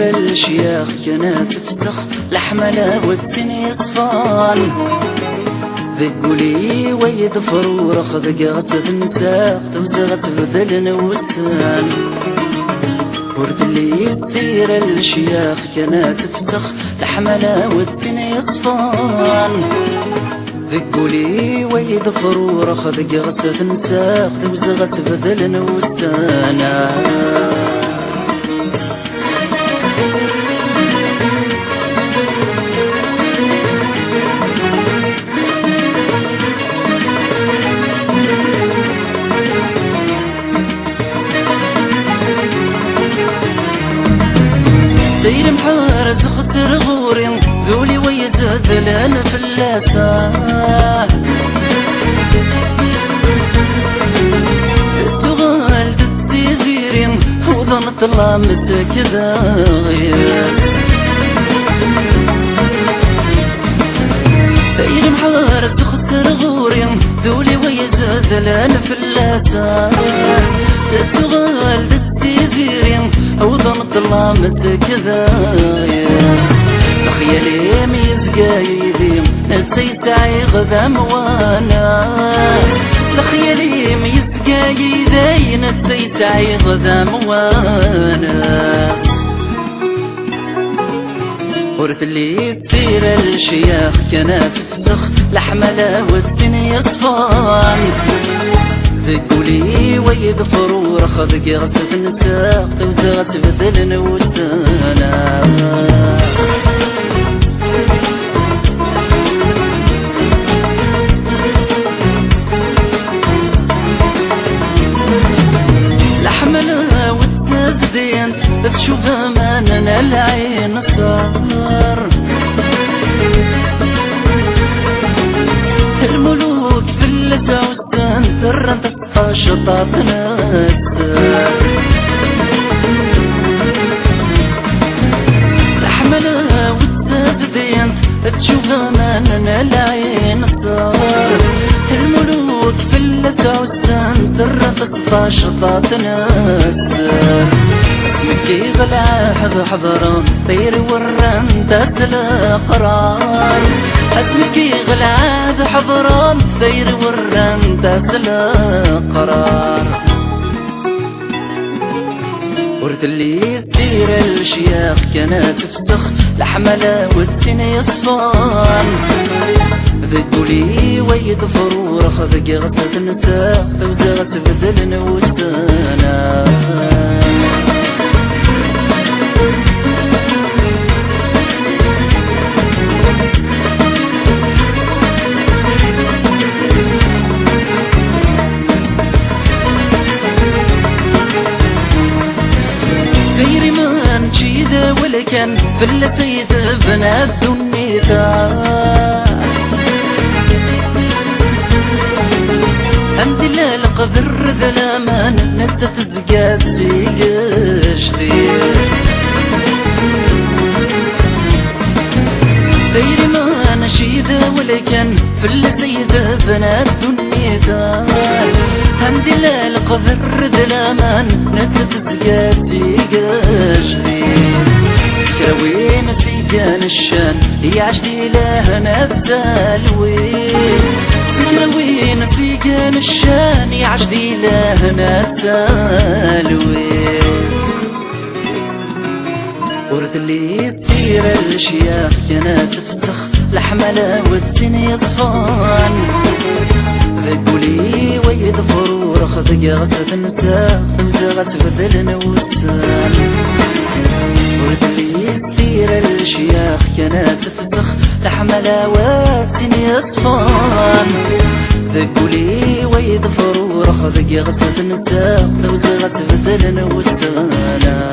الشياخ كانت تفسخ لحملة والتني صفان ذقولي ويد فرورخ ذق غسد نساق تمزغ تبدل نوسان ورد اللي يستير الشياخ كانت تفسخ لحملة والتني صفان ذقولي ويد فرورخ ذق غسد نساق تمزغ تبدل نوسان داير محارس خطر غوري ذولي ويزاد لان في اللاسان تغال دتيزيري وظن طلع مسك ذايس داير محارس خطر غوري ذولي ويزاد لان في اللاسان تغال دتيزيري وظن طلع مسك ذايس تخيلي ميز قايدي نتيسعي غذا مواناس تخيلي ميز قايدي نتيسعي غذا مواناس ورث اللي يستير الشياخ كانت تفسخ لحملة والتني صفان ذقولي ويد فرورخ ذق غسد نساق توزغ تبدل نوسانا لحملة والتزدينت تشوف اماننا العين صار الملوك في اللسا والسنتر انت شطاط ناس لحملة والتزدينت تشوف اماننا العين صار الملوك في اللسا والسنتر انت شطاط ناس اسمك كي غلا حضران طير وران تاسل قرار اسمك كي غلا حضران ثير وران تاسل قرار ورث اللي يستير الشياخ كانت تفسخ لحملة والتني صفان ذقولي ويد فرورخ ذق غسد نساق توزغ تبدل نوسانا غير ما نشيد ولكن في اللسيد بنات دنيتا عندي لا القدر ذلامان نتتزقات سيقاش غير ما نشيد ولكن في اللسيد بنات دنيتا عندي لا القدر ذلامان نتتزقات سيقاش تكروين سيقان الشان يعجدي لهنا بتالوين سكروين سيقان الشان يعجدي لهنا تالوين ورث اللي يستير الشياخ كانت تفسخ لحملة والتني صفان ذقولي ويد فرورخ ذق غسد نساق تمزغ تبدل نوسان ورث اللي يستير الشياخ كانت تفسخ لحملة والتني صفان ذقولي ويد فرورخ ذق غسد نساق توزغ تبدل نوسانا